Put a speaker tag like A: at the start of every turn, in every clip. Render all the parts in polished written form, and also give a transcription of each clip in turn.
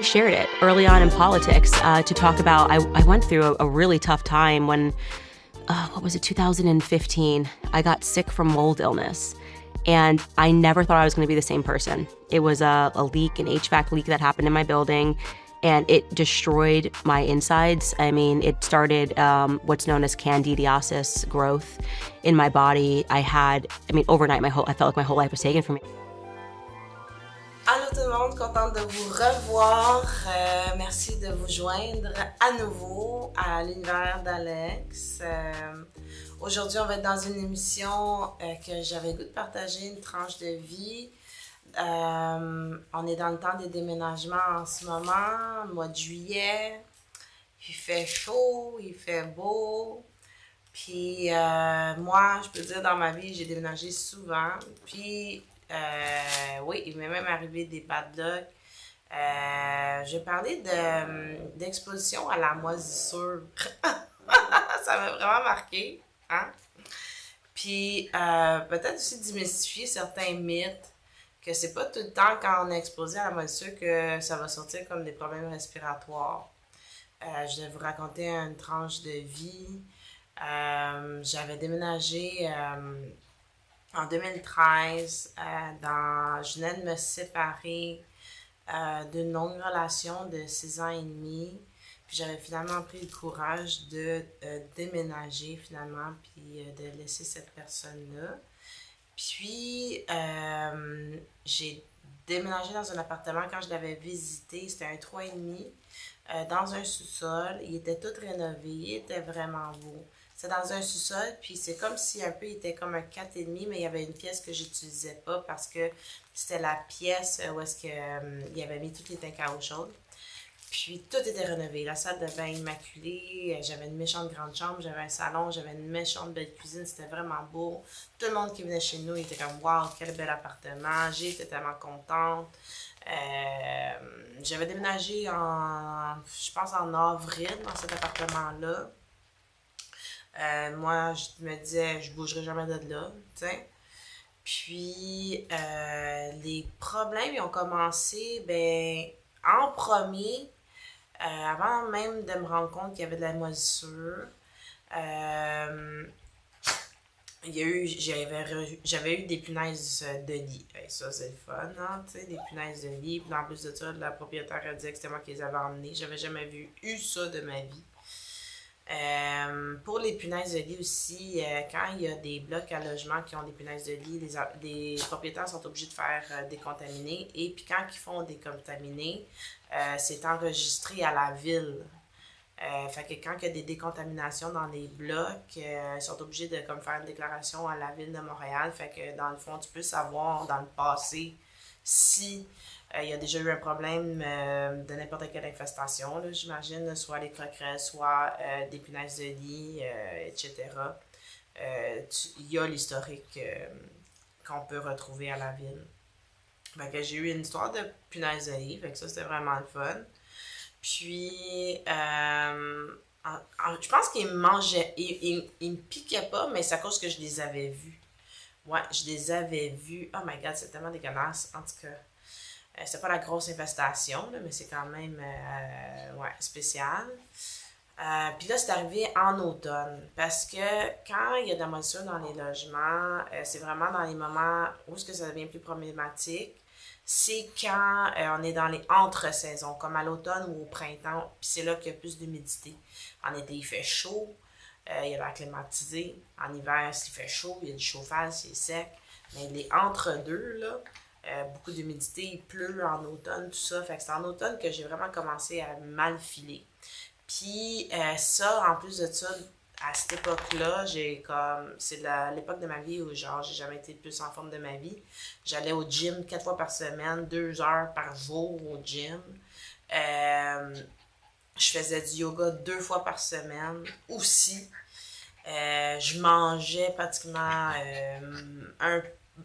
A: shared it early on in politics to talk about. I went through a really tough time when, what was it, 2015? I got sick from mold illness. And I never thought I was going to be the same person. It was a leak, an HVAC leak that happened in my building, and it destroyed my insides. I mean, it started what's known as candidiasis growth in my body. Overnight, I felt like my whole life was taken from me.
B: Allô tout le monde, contente de vous revoir. Merci de vous joindre à nouveau à l'univers d'Alex. Aujourd'hui, on va être dans une émission que j'avais le goût de partager, une tranche de vie. On est dans le temps des déménagements en ce moment, mois de juillet. Il fait chaud, il fait beau. Puis moi, je peux dire, dans ma vie, j'ai déménagé souvent. Puis oui, il m'est même arrivé des bad luck. Je vais parler d'exposition à la moisissure. Ça m'a vraiment marqué. Hein? Puis peut-être aussi démystifier certains mythes, que c'est pas tout le temps quand on est exposé à la moisissure que ça va sortir comme des problèmes respiratoires. Je vais vous raconter une tranche de vie. J'avais déménagé en 2013, je venais de me séparer d'une longue relation de 6 ans et demi. Puis j'avais finalement pris le courage de déménager finalement, puis de laisser cette personne-là. Puis j'ai déménagé dans un appartement quand je l'avais visité, c'était un 3,5 dans un sous-sol. Il était tout rénové, il était vraiment beau. C'est dans un sous-sol, puis c'est comme si un peu il était comme un 4,5, mais il y avait une pièce que j'utilisais pas parce que c'était la pièce où est-ce que il avait mis toutes les tanks à eau chaude. Puis tout était rénové, la salle de bain immaculée, j'avais une méchante grande chambre, j'avais un salon, j'avais une méchante belle cuisine, c'était vraiment beau. Tout le monde qui venait chez nous, il était comme « Wow, quel bel appartement », j'étais tellement contente. J'avais déménagé je pense en avril dans cet appartement-là. Moi, je me disais, je bougerai jamais de là, tu sais. Puis, les problèmes, ils ont commencé, en premier, avant même de me rendre compte qu'il y avait de la moisissure. J'avais eu des punaises de lit. Ça, c'est le fun, hein, tu sais, des punaises de lit. Puis en plus de ça, la propriétaire a dit que c'était moi qui les avais emmenées. J'avais jamais eu ça de ma vie. Pour les punaises de lit aussi, quand il y a des blocs à logement qui ont des punaises de lit, les propriétaires sont obligés de faire décontaminer. Et puis quand ils font décontaminer, c'est enregistré à la ville. Fait que quand il y a des décontaminations dans les blocs, ils sont obligés de faire une déclaration à la ville de Montréal. Fait que dans le fond, tu peux savoir dans le passé si il y a déjà eu un problème de n'importe quelle infestation, là, j'imagine, soit les coquerelles, soit des punaises de lit, etc. Il y a l'historique qu'on peut retrouver à la ville. Fait que j'ai eu une histoire de punaises de lit, fait que ça, c'était vraiment le fun. Puis, je pense qu'ils me mangeaient, ils me piquaient pas, mais c'est à cause que je les avais vus. Ouais, je les avais vus. Oh my god, c'est tellement dégueulasse. En tout cas, c'est pas la grosse infestation, là, mais c'est quand même spécial. Puis là, c'est arrivé en automne. Parce que quand il y a de la moisissure dans les logements, c'est vraiment dans les moments où est-ce que ça devient plus problématique. C'est quand on est dans les entre-saisons, comme à l'automne ou au printemps. Puis c'est là qu'il y a plus d'humidité. En été, il fait chaud. Il y a l'air climatisé. En hiver, s'il fait chaud, il y a du chauffage, c'est sec. Mais les entre-deux, là, beaucoup d'humidité, il pleut en automne, tout ça. Fait que c'est en automne que j'ai vraiment commencé à mal filer. Puis ça, en plus de ça, à cette époque-là, c'est l'époque de ma vie où genre j'ai jamais été le plus en forme de ma vie. J'allais au gym 4 fois par semaine, 2 heures par jour au gym. Je faisais du yoga 2 fois par semaine aussi. Je mangeais pratiquement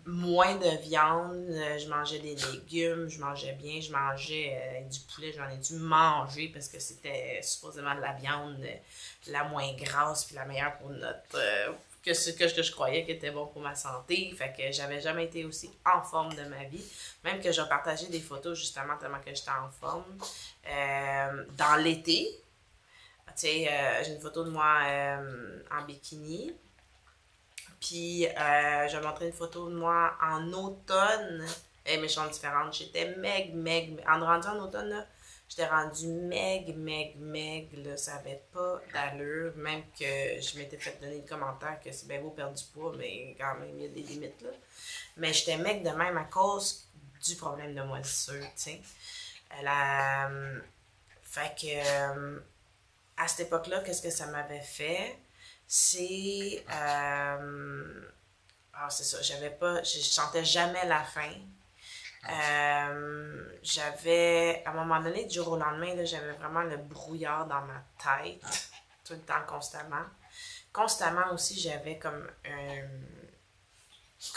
B: moins de viande, je mangeais des légumes, je mangeais bien, je mangeais du poulet, j'en ai dû manger parce que c'était supposément de la viande la moins grasse puis la meilleure pour notre que ce que je croyais qui était bon pour ma santé. Fait que j'avais jamais été aussi en forme de ma vie. Même que j'ai partagé des photos justement tellement que j'étais en forme. Dans l'été, tu sais, j'ai une photo de moi en bikini. Puis, je vais montrer une photo de moi en automne. Mais je suis différente. J'étais rendu en automne, là, j'étais rendue là. Ça avait pas d'allure. Même que je m'étais fait donner le commentaire que c'est bien beau perdre du poids, mais quand même, il y a des limites, là. Mais j'étais maigre de même à cause du problème de moisissure, tu sais. La... Fait que, à cette époque-là, qu'est-ce que ça m'avait fait? C'est c'est ça, je sentais jamais la faim. J'avais, à un moment donné, du jour au lendemain, là, j'avais vraiment le brouillard dans ma tête, tout le temps, constamment. Constamment aussi, j'avais comme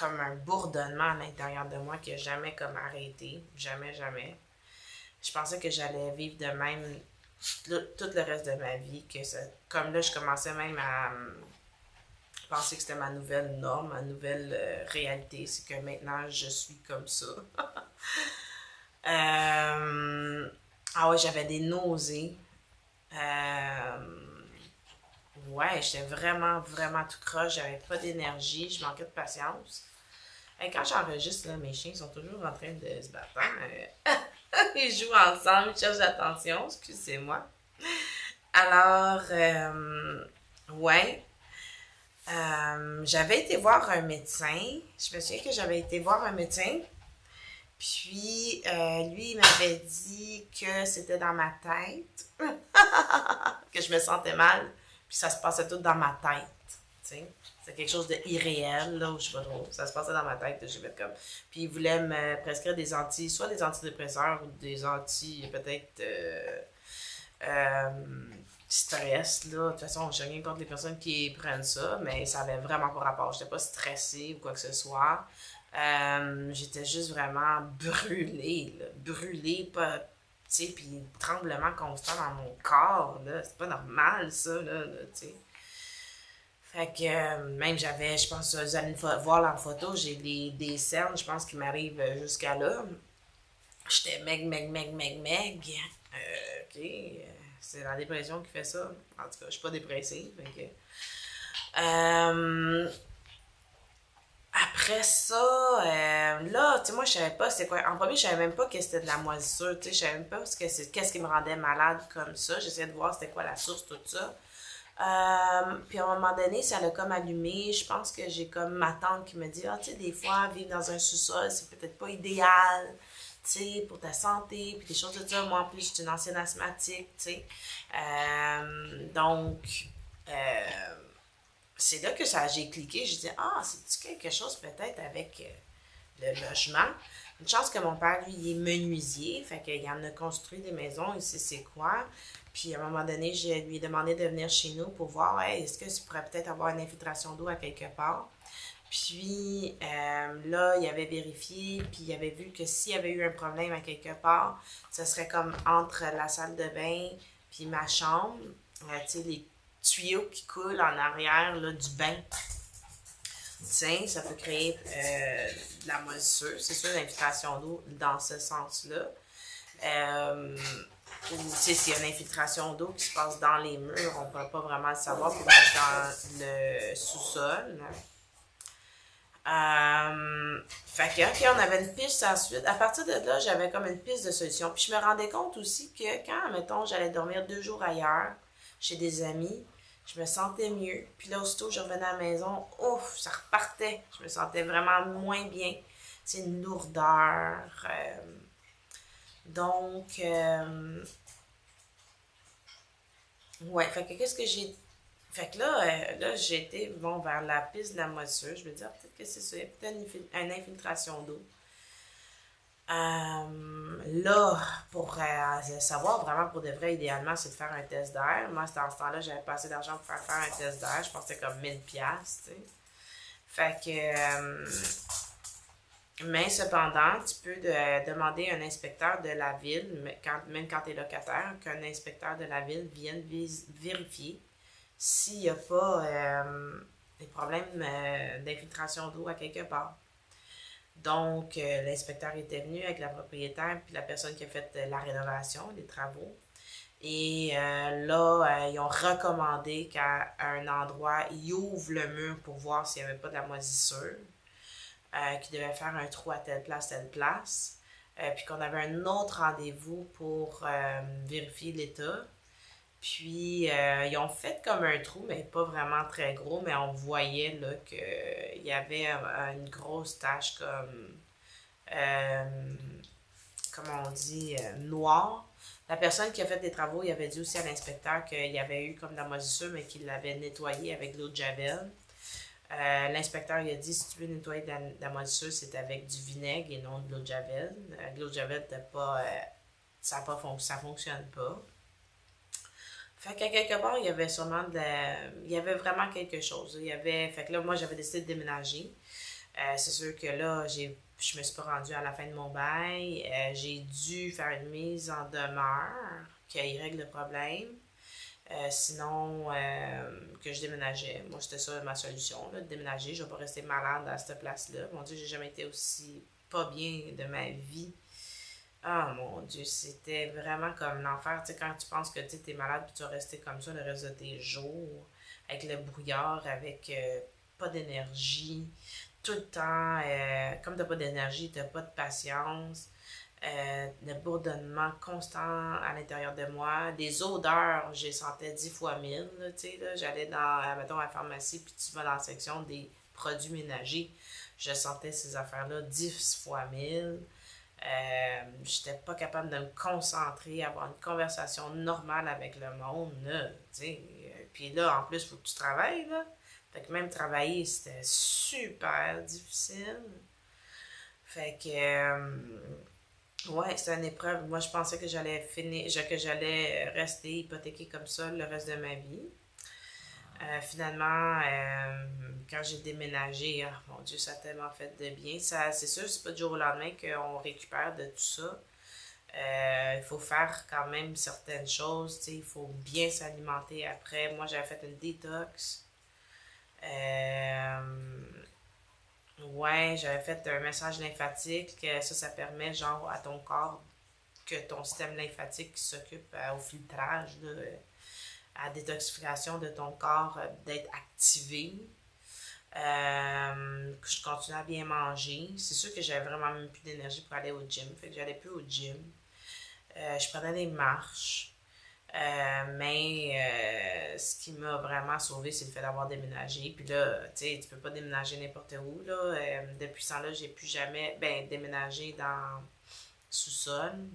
B: un bourdonnement à l'intérieur de moi qui n'a jamais comme arrêté, jamais. Je pensais que j'allais vivre de même tout le reste de ma vie, comme là, je commençais même à penser que c'était ma nouvelle norme, ma nouvelle réalité, c'est que maintenant, je suis comme ça. Ah ouais, j'avais des nausées. Ouais, j'étais vraiment tout croche, j'avais pas d'énergie, je manquais de patience. Et quand j'enregistre, là, mes chiens sont toujours en train de se battre. Ils jouent ensemble, ils cherchent l'attention, excusez-moi. Alors, ouais. J'avais été voir un médecin. Je me souviens que j'avais été voir un médecin. Puis, lui, il m'avait dit que c'était dans ma tête. Que je me sentais mal. Puis, ça se passait tout dans ma tête. Tu sais. C'est quelque chose d'irréel, là, où je sais pas trop. Ça se passait dans ma tête. J'ai fait comme... Puis, il voulait me prescrire soit des antidépresseurs ou des peut-être... stress, là. De toute façon, je n'ai rien contre les personnes qui prennent ça, mais ça avait vraiment pas rapport. J'étais pas stressée ou quoi que ce soit. J'étais juste vraiment brûlée, là. Brûlée, pas... Tu sais, puis tremblement constant dans mon corps, là. C'est pas normal, ça, là tu sais. Fait que même je pense, vous allez voir la photo, j'ai des cernes, je pense, qui m'arrivent jusqu'à là. J'étais meg. OK. C'est la dépression qui fait ça. En tout cas, je suis pas dépressive. Fait que, après ça, là, tu sais, moi, je savais pas c'était quoi. En premier, je savais même pas que c'était de la moisissure. Tu sais, je savais même pas qu'est-ce qui me rendait malade comme ça. J'essayais de voir c'était quoi la source, tout ça. Puis à un moment donné, ça l'a comme allumé. Je pense que j'ai comme ma tante qui me dit, tu sais, des fois, vivre dans un sous-sol, c'est peut-être pas idéal, tu sais, pour ta santé, puis des choses de ça. Moi, en plus, je suis une ancienne asthmatique, tu sais. Donc, c'est là que j'ai cliqué. J'ai dit, c'est-tu quelque chose peut-être avec le logement? Une chance que mon père, lui, il est menuisier, fait qu'il en a construit des maisons, il sait c'est quoi. Puis à un moment donné, je lui ai demandé de venir chez nous pour voir, est-ce que tu pourrais peut-être avoir une infiltration d'eau à quelque part. Puis là, il avait vérifié, puis il avait vu que s'il y avait eu un problème à quelque part, ce serait comme entre la salle de bain puis ma chambre, tu sais, les tuyaux qui coulent en arrière là, du bain. Tiens, ça peut créer de la moisissure. C'est sûr, l'infiltration d'eau dans ce sens-là. Ou, tu sais, s'il y a une infiltration d'eau qui se passe dans les murs, on ne peut pas vraiment le savoir, puis même dans le sous-sol. Fait que, OK, on avait une piste ensuite. À partir de là, j'avais comme une piste de solution. Puis je me rendais compte aussi que quand, mettons, j'allais dormir 2 jours ailleurs, chez des amis, je me sentais mieux. Puis là, aussitôt, je revenais à la maison, ouf, ça repartait. Je me sentais vraiment moins bien. C'est une lourdeur. Donc, ouais, fait que qu'est-ce que j'ai... Fait que là j'ai été vers la piste de la moisissure. Je me disais, peut-être que c'est ça, il y a peut-être une infiltration d'eau. Là, pour savoir vraiment pour de vrai, idéalement, c'est de faire un test d'air. Moi, dans ce temps-là, j'avais pas assez d'argent pour faire un test d'air. Je pensais comme 1000$, tu sais. Fait que Mais cependant, tu peux demander à un inspecteur de la ville, même quand tu es locataire, qu'un inspecteur de la ville vienne vérifier s'il n'y a pas des problèmes d'infiltration d'eau à quelque part. Donc, l'inspecteur était venu avec la propriétaire puis la personne qui a fait la rénovation, les travaux. Et là, ils ont recommandé qu'à un endroit, ils ouvrent le mur pour voir s'il n'y avait pas de la moisissure, qu'ils devaient faire un trou à telle place. Puis qu'on avait un autre rendez-vous pour vérifier l'état. Puis, ils ont fait comme un trou, mais pas vraiment très gros, mais on voyait là qu'il y avait une grosse tache comme, euh, comment on dit, noire. La personne qui a fait les travaux, il avait dit aussi à l'inspecteur qu'il y avait eu comme de la moisissure, mais qu'il l'avait nettoyé avec de l'eau de Javel. L'inspecteur il a dit si tu veux nettoyer de la moisissure, c'est avec du vinaigre et non de l'eau de Javel. De l'eau de Javel, ça fonctionne pas. Fait qu'à quelque part, il y avait il y avait vraiment quelque chose. Fait que là, moi, j'avais décidé de déménager. C'est sûr que là, je me suis pas rendue à la fin de mon bail. J'ai dû faire une mise en demeure qui règle le problème. Sinon, que je déménageais. Moi, c'était ça ma solution, là, de déménager. Je ne vais pas rester malade à cette place-là. Mon Dieu, j'ai jamais été aussi pas bien de ma vie. Ah mon Dieu, c'était vraiment comme l'enfer. Tu sais, quand tu penses que tu es malade puis tu vas rester comme ça le reste de tes jours, avec le brouillard, avec pas d'énergie, tout le temps, comme t'as pas d'énergie, t'as pas de patience, le bourdonnement constant à l'intérieur de moi, des odeurs, j'ai sentais 10 fois 1000, là, tu sais, là, j'allais mettons, à la pharmacie, puis tu vas dans la section des produits ménagers, je sentais ces affaires-là 10 fois 1000. J'étais pas capable de me concentrer, avoir une conversation normale avec le monde, là, tu sais. Puis là, en plus, il faut que tu travailles, là. Fait que même travailler, c'était super difficile. Fait que, ouais, c'était une épreuve. Moi, je pensais que j'allais finir, que j'allais rester hypothéquée comme ça le reste de ma vie. Finalement, quand j'ai déménagé, oh, mon Dieu, ça a tellement fait de bien. Ça, c'est sûr, c'est pas du jour au lendemain qu'on récupère de tout ça. Il faut faire quand même certaines choses, tu sais, il faut bien s'alimenter après. Moi, j'avais fait une détox. Ouais, j'avais fait un message lymphatique. Ça permet genre à ton corps que ton système lymphatique s'occupe au filtrage, là, à la détoxification de ton corps, d'être activé. Je continuais à bien manger. C'est sûr que j'avais vraiment même plus d'énergie pour aller au gym. Fait que j'allais plus au gym. Je prenais des marches. Mais ce qui m'a vraiment sauvé, c'est le fait d'avoir déménagé. Puis là, tu sais, tu peux pas déménager n'importe où, là. Depuis ce temps-là, j'ai plus jamais, déménagé dans sous-sol.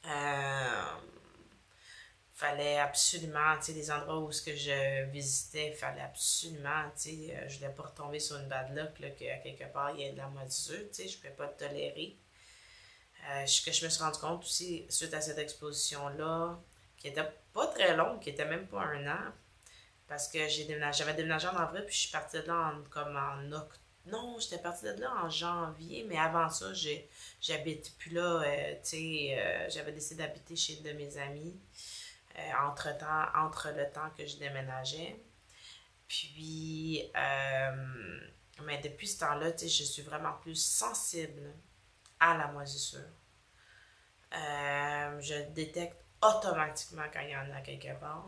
B: Euh, Fallait absolument, tu sais, les endroits où ce que je visitais, fallait absolument, tu sais, je voulais pas retomber sur une bad luck, là, qu'à quelque part, il y ait de la moisissure, tu sais, je pouvais pas le tolérer. Que je me suis rendu compte aussi, suite à cette exposition-là, qui était pas très longue, qui était même pas un an, parce que j'avais déménagé en avril, puis je suis partie de là comme en octobre. Non, j'étais partie de là en janvier, mais avant ça, j'habite plus là. Tu sais, j'avais décidé d'habiter chez une de mes amies entre le temps que je déménageais. Puis, mais depuis ce temps-là, tu sais, je suis vraiment plus sensible à la moisissure. Je détecte automatiquement quand il y en a quelque part.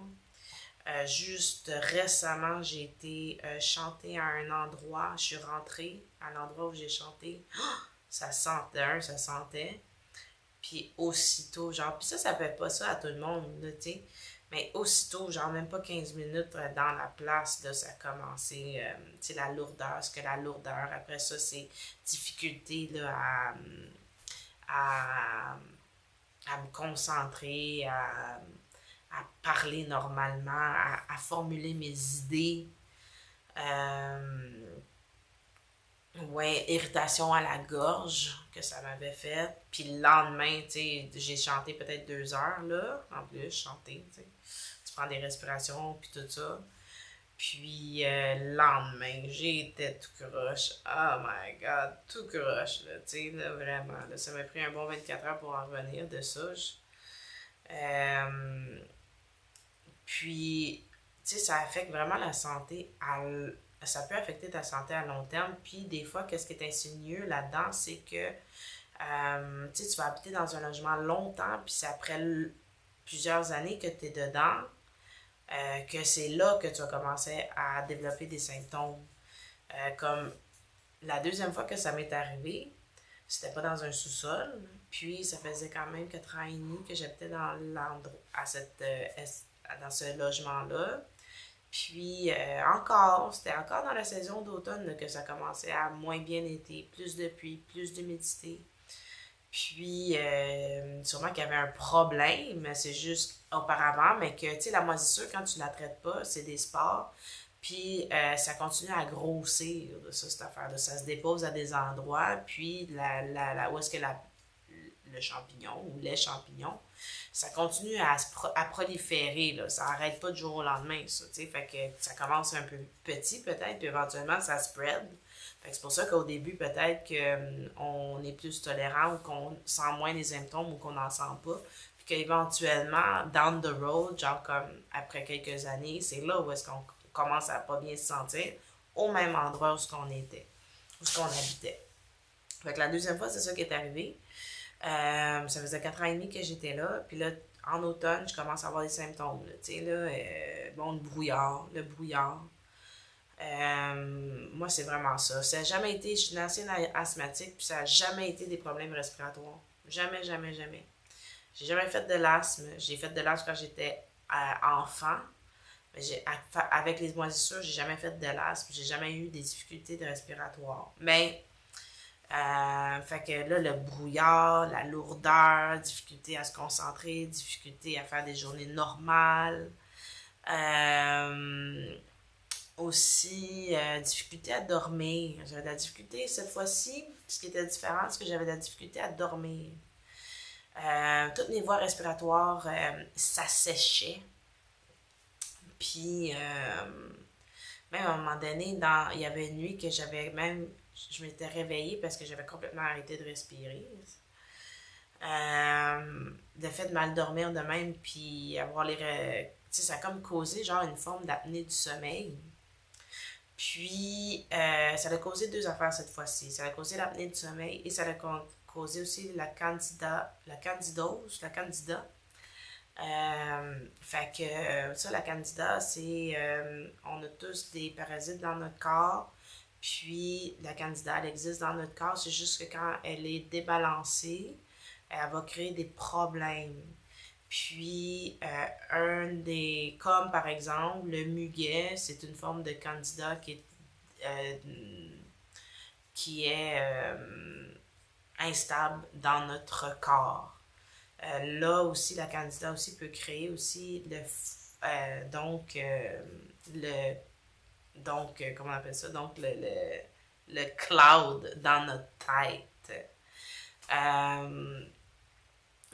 B: Juste récemment, j'ai été chanter à un endroit. Je suis rentrée à l'endroit où j'ai chanté. Ça sentait. Puis aussitôt, genre, puis ça fait pas ça à tout le monde, là, tu sais. Mais aussitôt, genre, même pas 15 minutes dans la place, là, ça a commencé, tu sais, la lourdeur. Ce que la lourdeur, après ça, c'est difficulté, là, à, à me concentrer, à parler normalement, à formuler mes idées. Euh, ouais, irritation à la gorge que ça m'avait fait. Puis le lendemain, tu sais, j'ai chanté peut-être 2 heures, là. En plus, chanter, tu sais. Tu prends des respirations, puis tout ça. Puis le lendemain, j'étais tout croche. Oh my god, tout croche, là, tu sais, là, vraiment. Là, ça m'a pris un bon 24 heures pour en revenir de ça. Euh, Puis, tu sais, ça affecte vraiment la santé. Ça peut affecter ta santé à long terme. Puis, des fois, qu'est-ce qui est insidieux là-dedans, c'est que tu sais, tu vas habiter dans un logement longtemps, puis c'est après plusieurs années que tu es dedans, que c'est là que tu vas commencer à développer des symptômes. Comme la deuxième fois que ça m'est arrivé, c'était pas dans un sous-sol, puis ça faisait quand même 4 ans et demi que j'habitais dans l'endroit, dans ce logement-là. Puis c'était encore dans la saison d'automne là, que ça commençait à moins bien été, plus de pluie, plus d'humidité. Puis, sûrement qu'il y avait un problème, c'est juste auparavant, mais que, tu sais, la moisissure, quand tu la traites pas, c'est des spores. Puis, ça continue à grossir, de ça, cette affaire-là. Ça se dépose à des endroits, puis où est-ce que le champignon ou les champignons, ça continue à proliférer, là. Ça n'arrête pas du jour au lendemain, ça, tu sais. Fait que ça commence un peu petit, peut-être, puis éventuellement, ça spread. Fait que c'est pour ça qu'au début, peut-être qu'on est plus tolérant ou qu'on sent moins les symptômes ou qu'on n'en sent pas. Puis qu'éventuellement, down the road, genre comme après quelques années, c'est là où est-ce qu'on commence à pas bien se sentir, au même endroit où ce qu'on était, où ce qu'on habitait. Fait que la deuxième fois, c'est ça qui est arrivé. Ça faisait 4 ans et demi que j'étais là. Puis là, en automne, je commence à avoir des symptômes. Tu sais, là, bon, le brouillard. Moi, c'est vraiment ça. Ça n'a jamais été, je suis une ancienne asthmatique, puis ça n'a jamais été des problèmes respiratoires. Jamais, jamais, jamais. J'ai jamais fait de l'asthme. J'ai fait de l'asthme quand j'étais enfant. Mais avec les moisissures, j'ai jamais fait de l'asthme. J'ai jamais eu des difficultés de respiratoire. Mais, fait que là, le brouillard, la lourdeur, difficulté à se concentrer, difficulté à faire des journées normales. Euh, Aussi, difficulté à dormir. J'avais de la difficulté cette fois-ci. Ce qui était différent, c'est que j'avais de la difficulté à dormir. Toutes mes voies respiratoires s'asséchaient. Puis, même à un moment donné, il y avait une nuit que je m'étais réveillée parce que j'avais complètement arrêté de respirer. Le fait de mal dormir de même, puis avoir tu sais, ça a comme causé genre une forme d'apnée du sommeil. Puis, ça a causé deux affaires cette fois-ci. Ça a causé l'apnée du sommeil et ça a causé aussi la candidose, la candida. Fait que ça, la candida, c'est on a tous des parasites dans notre corps. Puis la candida, elle existe dans notre corps. C'est juste que quand elle est débalancée, elle va créer des problèmes. Puis, comme par exemple, le muguet, c'est une forme de candida euh, qui est instable dans notre corps. Là aussi, la candida aussi peut créer aussi comment on appelle ça? Donc, le cloud dans notre tête.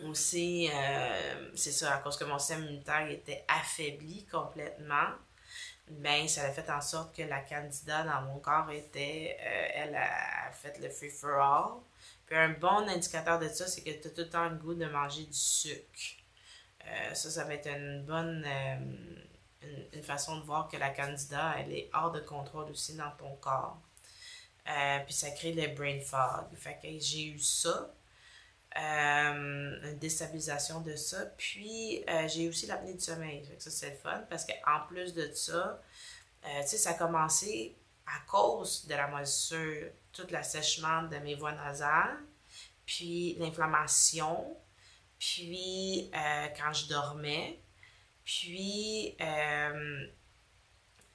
B: Aussi, c'est ça, à cause que mon système immunitaire était affaibli complètement, ben ça a fait en sorte que la candida dans mon corps elle a fait le free-for-all. Puis un bon indicateur de ça, c'est que tu as tout le temps le goût de manger du sucre. Ça va être une bonne une façon de voir que la candida, elle est hors de contrôle aussi dans ton corps. Puis ça crée le brain fog. Fait que j'ai eu ça. Une déstabilisation de ça. Puis, j'ai eu aussi l'apnée du sommeil. Fait que ça, c'est le fun parce qu'en plus de ça, tu sais, ça a commencé à cause de la moisissure, tout l'assèchement de mes voies nasales, puis l'inflammation, puis quand je dormais, puis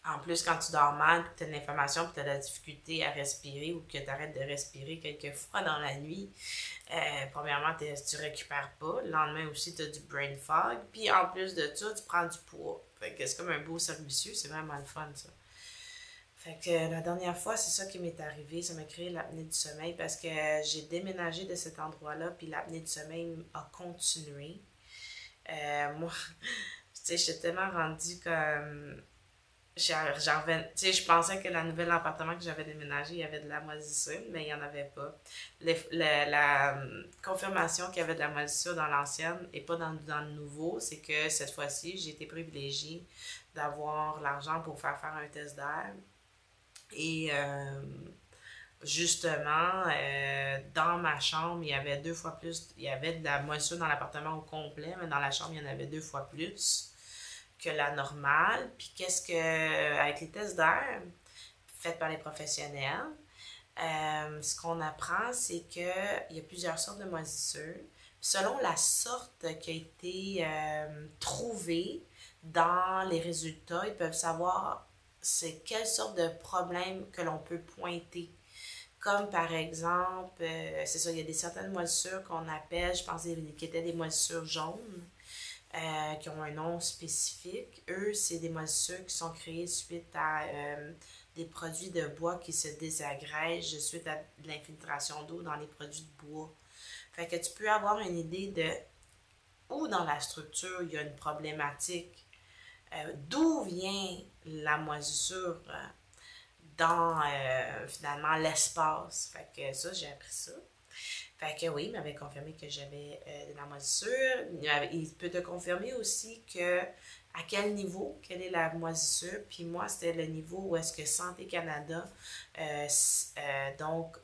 B: en plus, quand tu dors mal, tu as de l'inflammation, puis tu as de la difficulté à respirer ou que tu arrêtes de respirer quelques fois dans la nuit, premièrement, tu récupères pas. Le lendemain aussi, tu as du brain fog. Puis en plus de ça, tu prends du poids. Fait que c'est comme un beau cercle vicieux. C'est vraiment le fun, ça. Fait que la dernière fois, c'est ça qui m'est arrivé. Ça m'a créé l'apnée du sommeil parce que j'ai déménagé de cet endroit-là, puis l'apnée du sommeil a continué. Moi, tu sais, j'étais tellement rendue comme je pensais que le nouvel appartement que j'avais déménagé, il y avait de la moisissure, mais il n'y en avait pas. La confirmation qu'il y avait de la moisissure dans l'ancienne et pas dans le nouveau, c'est que cette fois-ci, j'ai été privilégiée d'avoir l'argent pour faire un test d'air. Et justement, dans ma chambre, il y avait 2 fois plus, il y avait de la moisissure dans l'appartement au complet, mais dans la chambre, il y en avait 2 fois plus que la normale. Puis avec les tests d'air faits par les professionnels, ce qu'on apprend, c'est qu'il y a plusieurs sortes de moisissures. Selon la sorte qui a été trouvée dans les résultats, ils peuvent savoir c'est quelle sorte de problème que l'on peut pointer. Comme par exemple, c'est ça, il y a certaines moisissures qu'on appelle, je pense, qui étaient des moisissures jaunes, qui ont un nom spécifique. Eux, c'est des moisissures qui sont créées suite à des produits de bois qui se désagrègent suite à de l'infiltration d'eau dans les produits de bois. Fait que tu peux avoir une idée de où dans la structure il y a une problématique, d'où vient la moisissure dans finalement l'espace. Fait que ça, j'ai appris ça. Fait que oui, il m'avait confirmé que j'avais de la moisissure. Il peut te confirmer aussi que à quel niveau, quelle est la moisissure. Puis moi, c'était le niveau où est-ce que Santé Canada donc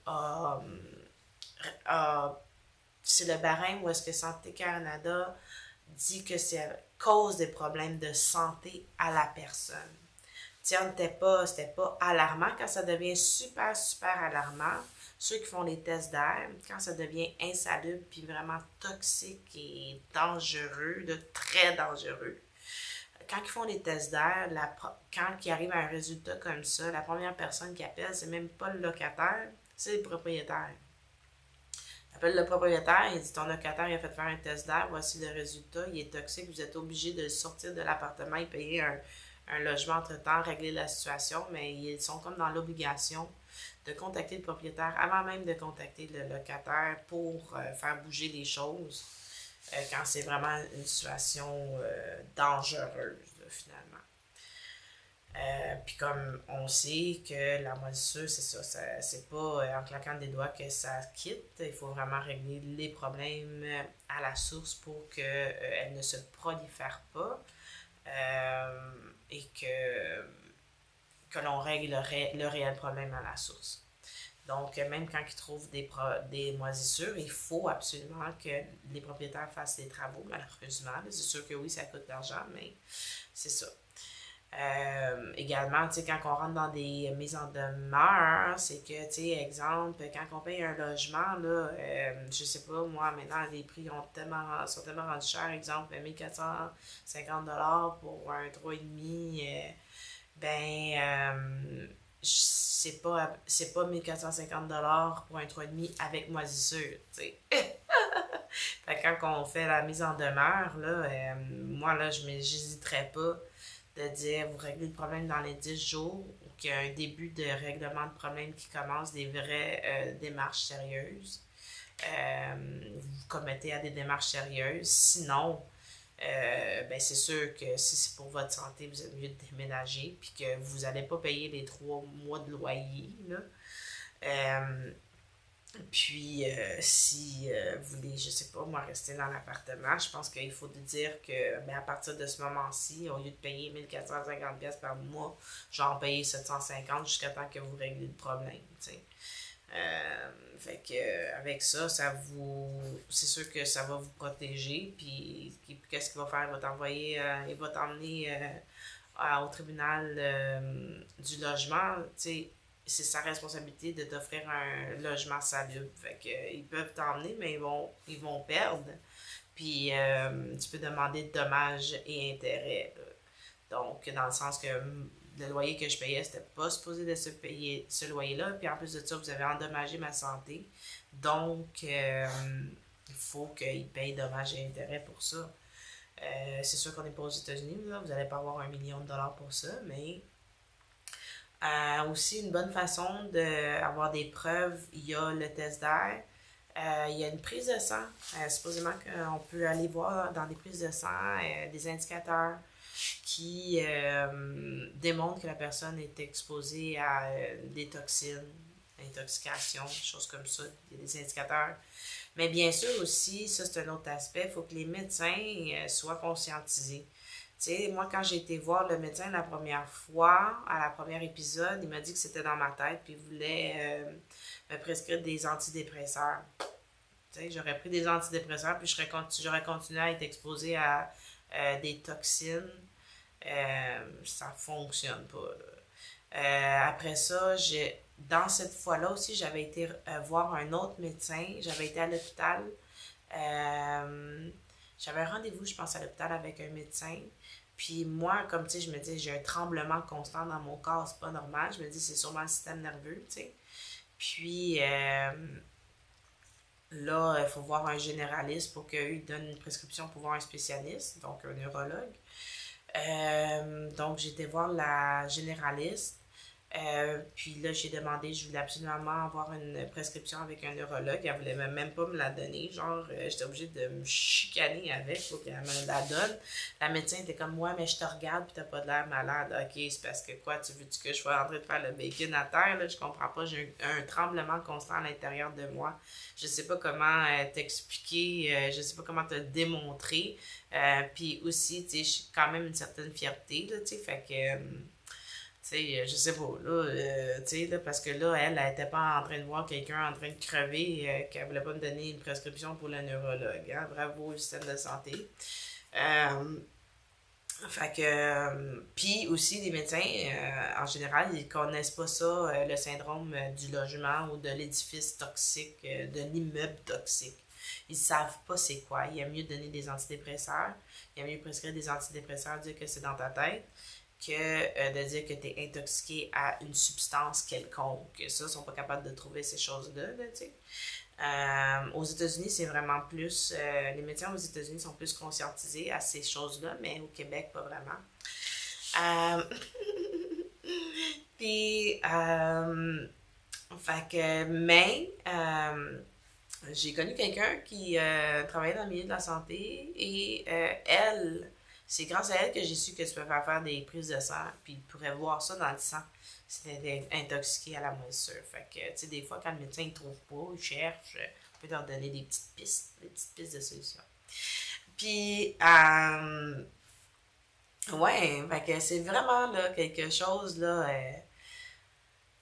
B: c'est le barème où est-ce que Santé Canada dit que c'est à cause des problèmes de santé à la personne. Tiens, c'était pas alarmant. Quand ça devient super, super alarmant, ceux qui font les tests d'air, quand ça devient insalubre puis vraiment toxique et dangereux, très dangereux, quand ils font les tests d'air, quand ils arrivent à un résultat comme ça, la première personne qui appelle, c'est même pas le locataire, c'est le propriétaire. Il appelle le propriétaire, il dit ton locataire il a fait faire un test d'air, voici le résultat, il est toxique, vous êtes obligé de le sortir de l'appartement et payer un logement entre-temps, régler la situation, mais ils sont comme dans l'obligation de contacter le propriétaire avant même de contacter le locataire pour faire bouger les choses quand c'est vraiment une situation dangereuse, là, finalement. Puis comme on sait que la moisissure, c'est ça, c'est pas en claquant des doigts que ça quitte. Il faut vraiment régler les problèmes à la source pour qu'elle ne se prolifère pas et que l'on règle le réel problème à la source. Donc, même quand ils trouvent des moisissures, il faut absolument que les propriétaires fassent des travaux, malheureusement. C'est sûr que oui, ça coûte de l'argent, mais c'est ça. Également, tu sais, quand on rentre dans des mises en demeure, c'est que, tu sais, exemple, quand on paye un logement, là, je sais pas, moi, maintenant, les prix sont tellement rendus chers. Exemple, 1450$ pour un 3,5, c'est pas 1450$ pour un 3,5 avec moisissure, tu sais. Fait que quand on fait la mise en demeure, là, moi, là, j'hésiterais pas de dire vous réglez le problème dans les 10 jours ou qu'il y a un début de règlement de problème qui commence, des vraies démarches sérieuses. Vous commettez à des démarches sérieuses. Sinon, c'est sûr que si c'est pour votre santé, vous êtes mieux de déménager puis que vous n'allez pas payer les 3 mois de loyer, là. Puis, si vous voulez, je sais pas, moi, rester dans l'appartement, je pense qu'il faut dire que, à partir de ce moment-ci, au lieu de payer 1450$ par mois, genre payer 750$ jusqu'à temps que vous réglez le problème, tu sais. Fait que, avec ça, c'est sûr que ça va vous protéger, puis qu'est-ce qu'il va faire? Il va t'emmener au tribunal du logement, tu sais. C'est sa responsabilité de t'offrir un logement salubre. Fait que, ils peuvent t'emmener, mais ils vont perdre. Puis, tu peux demander dommages et intérêts, là. Donc, dans le sens que le loyer que je payais, c'était pas supposé de se payer ce loyer-là. Puis, en plus de ça, vous avez endommagé ma santé. Donc, il faut qu'ils payent dommages et intérêts pour ça. C'est sûr qu'on n'est pas aux États-Unis, là. Vous n'allez pas avoir $1 million pour ça, mais... aussi, une bonne façon d'avoir des preuves, il y a le test d'air, il y a une prise de sang. Supposément qu'on peut aller voir dans des prises de sang des indicateurs qui démontrent que la personne est exposée à des toxines, intoxication, des choses comme ça. Il y a des indicateurs. Mais bien sûr aussi, ça c'est un autre aspect, il faut que les médecins soient conscientisés. Tu sais, moi quand j'ai été voir le médecin la première fois, à la première épisode, il m'a dit que c'était dans ma tête, puis il voulait me prescrire des antidépresseurs. Tu sais, j'aurais pris des antidépresseurs, puis j'aurais continué à être exposée à des toxines. Ça fonctionne pas, là. Après ça, dans cette fois-là aussi, j'avais été voir un autre médecin. J'avais été à l'hôpital. J'avais un rendez-vous, je pense, à l'hôpital avec un médecin. Puis moi, comme tu sais, je me dis, j'ai un tremblement constant dans mon corps, c'est pas normal. Je me dis, c'est sûrement le système nerveux, tu sais. Puis là, il faut voir un généraliste pour qu'il donne une prescription pour voir un spécialiste, donc un neurologue. Donc, j'ai été voir la généraliste. Puis là, j'ai demandé, je voulais absolument avoir une prescription avec un neurologue. Elle voulait même pas me la donner. Genre, j'étais obligée de me chicaner avec pour qu'elle me la donne. La médecin était comme, ouais, mais je te regarde puis t'as pas de l'air malade. Ok, c'est parce que quoi, tu veux que je sois en train de faire le bacon à terre? Là? Je comprends pas. J'ai un tremblement constant à l'intérieur de moi. Je sais pas comment t'expliquer, je sais pas comment te démontrer. Puis aussi, tu sais, j'ai quand même une certaine fierté, là, tu sais, fait que tu sais, je sais pas, là, tu sais, là, parce que là, elle était pas en train de voir quelqu'un en train de crever, qu'elle voulait pas me donner une prescription pour le neurologue, hein. Bravo au système de santé. Fait que, puis aussi, les médecins, en général, ils connaissent pas ça, le syndrome du logement ou de l'édifice toxique, de l'immeuble toxique. Ils savent pas c'est quoi. Il y a mieux donner des antidépresseurs, il y a mieux prescrire des antidépresseurs, dire que c'est dans ta tête, que de dire que tu es intoxiqué à une substance quelconque. Ça, ils sont pas capables de trouver ces choses-là, là, tu sais. Aux États-Unis, c'est vraiment plus. Les médecins aux États-Unis sont plus conscientisés à ces choses-là, mais au Québec, pas vraiment. Puis, fait que, mais, j'ai connu quelqu'un qui travaillait dans le milieu de la santé et elle, c'est grâce à elle que j'ai su que tu peux faire des prises de sang, puis tu pourrais voir ça dans le sang. C'était intoxiqué à la moisissure. Fait que, tu sais, des fois, quand le médecin ne trouve pas, il cherche, on peut leur donner des petites pistes de solution. Puis, ouais, fait que c'est vraiment là, quelque chose là,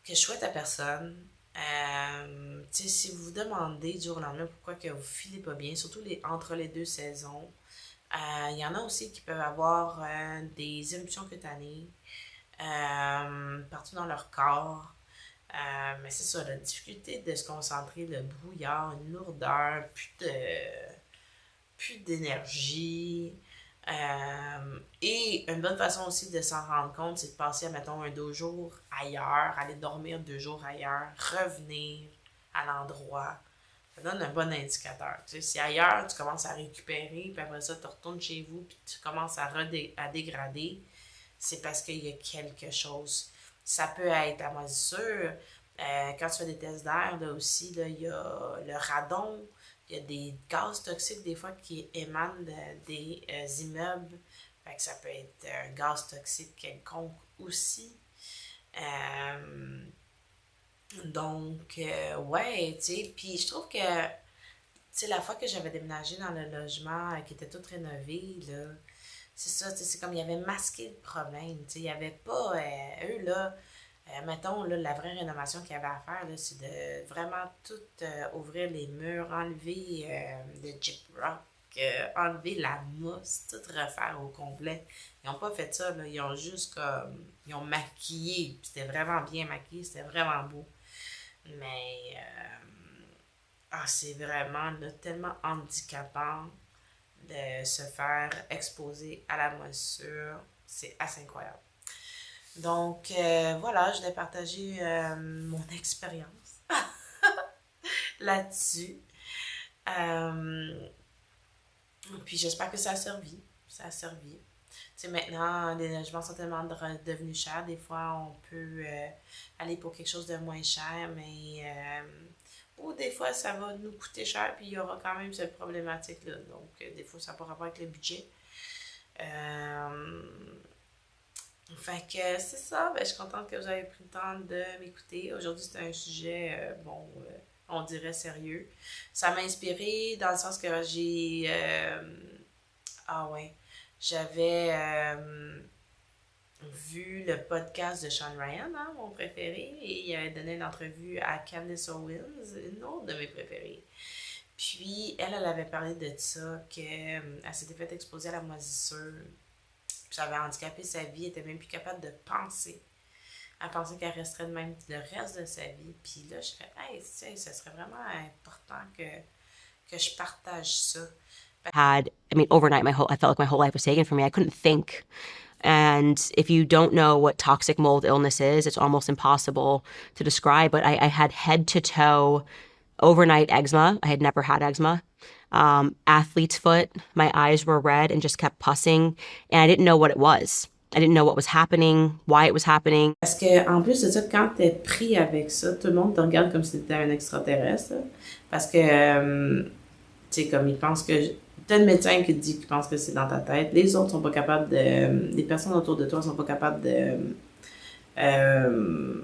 B: que je souhaite à personne. Tu sais, si vous vous demandez du jour au lendemain pourquoi que vous filez pas bien, surtout entre les deux saisons, il y en a aussi qui peuvent avoir des éruptions cutanées partout dans leur corps. Mais c'est ça, la difficulté de se concentrer, le brouillard, une lourdeur, plus d'énergie. Et une bonne façon aussi de s'en rendre compte, c'est de passer, mettons, 2 jours ailleurs, aller dormir 2 jours ailleurs, revenir à l'endroit. Ça donne un bon indicateur. Tu sais, si ailleurs, tu commences à récupérer, puis après ça, tu retournes chez vous, puis tu commences à dégrader, c'est parce qu'il y a quelque chose. Ça peut être la moisissure. Quand tu fais des tests d'air, là aussi, là, il y a le radon. Il y a des gaz toxiques des fois qui émanent des immeubles. Fait que ça peut être un gaz toxique quelconque aussi. Donc, ouais, tu sais. Puis je trouve que, tu sais, la fois que j'avais déménagé dans le logement qui était tout rénové, là, c'est ça, tu sais, c'est comme il y avait masqué le problème. Tu sais, il n'y avait pas, eux, là, mettons, là, la vraie rénovation qu'il y avait à faire, là, c'est de vraiment tout ouvrir les murs, enlever le gyprock, enlever la mousse, tout refaire au complet. Ils n'ont pas fait ça, là, ils ont juste comme, ils ont maquillé, puis c'était vraiment bien maquillé, c'était vraiment beau. Mais, c'est vraiment là, tellement handicapant de se faire exposer à la moisissure. C'est assez incroyable. Donc, voilà, je voulais partager mon expérience là-dessus. Puis j'espère que ça a servi. Ça a servi. Tu sais, maintenant, les logements sont tellement devenus chers. Des fois, on peut aller pour quelque chose de moins cher, mais ou des fois, ça va nous coûter cher, puis il y aura quand même cette problématique-là. Donc, des fois, ça n'a pas rapport avec le budget. Fait que c'est ça, ben, je suis contente que vous avez pris le temps de m'écouter. Aujourd'hui, c'était un sujet, on dirait sérieux. Ça m'a inspiré dans le sens que j'avais vu le podcast de Sean Ryan, hein, mon préféré, et il avait donné une entrevue à Candace Owens, une autre de mes préférées. Puis, elle avait parlé de ça, qu'elle s'était fait exposer à la moisissure. Puis ça avait handicapé sa vie, elle était même plus capable de penser. Elle pensait qu'elle resterait de même le reste de sa vie. Puis là, je fais, hey, ça serait vraiment important que je partage ça.
A: Overnight, I felt like my whole life was taken from me. I couldn't think. And if you don't know what toxic mold illness is, it's almost impossible to describe. But I had head to toe overnight eczema. I had never had eczema. Athlete's foot. My eyes were red and just kept pussing. And I didn't know what it was. I didn't know what was happening, why it was happening.
B: Parce que en plus de ça, quand t'es pris avec ça, tout le monde te regarde comme si t'étais un extraterrestre. Là. Parce que, tu sais, comme ils pensent que... T'as le médecin qui te dit qu'il pense que c'est dans ta tête. Les autres sont pas capables de... Les personnes autour de toi sont pas capables de...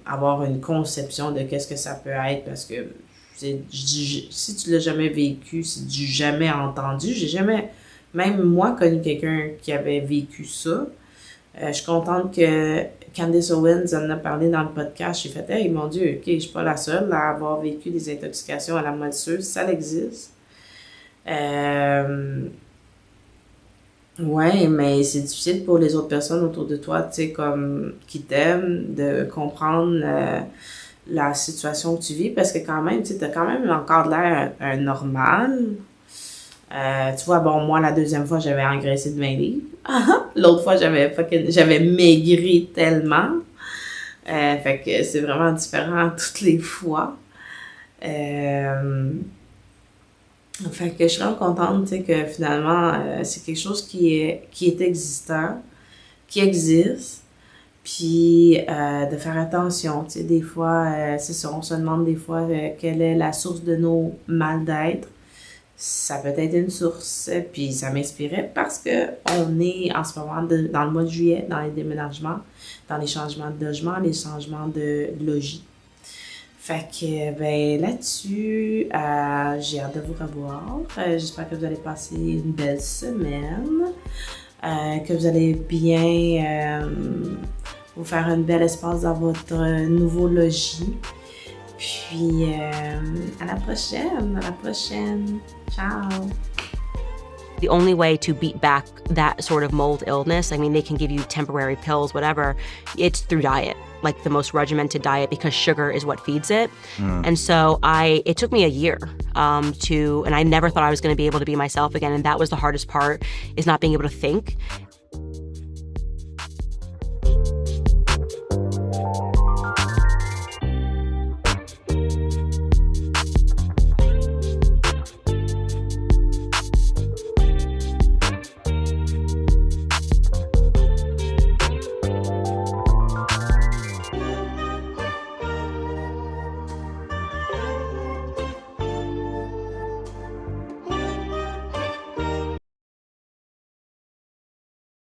B: avoir une conception de qu'est-ce que ça peut être. Parce que si tu l'as jamais vécu, si tu l'as jamais entendu, j'ai jamais... Même moi, connu quelqu'un qui avait vécu ça. Je suis contente que Candace Owens en a parlé dans le podcast. J'ai fait, hey, mon Dieu, ok, je suis pas la seule à avoir vécu des intoxications à la moisissure. Ça existe. Ouais, mais c'est difficile pour les autres personnes autour de toi, tu sais, comme qui t'aiment, de comprendre la situation que tu vis, parce que quand même, tu sais, t'as quand même encore de l'air un normal. Tu vois, bon, moi, la deuxième fois, j'avais engraissé de 20 livres. L'autre fois, j'avais maigri tellement. Fait que c'est vraiment différent toutes les fois. Fait que je suis vraiment contente, tu sais, que finalement, c'est quelque chose qui est existant, qui existe. Puis de faire attention, tu sais, des fois, c'est ça, on se demande des fois quelle est la source de nos mal d'être. Ça peut être une source, puis ça m'inspirait parce que on est en ce moment dans le mois de juillet, dans les déménagements, dans les changements de logement, les changements de logis. Fait que, ben, là-dessus, j'ai hâte de vous revoir. J'espère que vous allez passer une belle semaine, que vous allez bien vous faire un bel espace dans votre nouveau logis. Puis, à la prochaine. Ciao.
A: The only way to beat back that sort of mold illness, I mean, they can give you temporary pills, whatever, it's through diet, like the most regimented diet, because sugar is what feeds it. And so it took me a year and I never thought I was going to be able to be myself again. And that was the hardest part, is not being able to think.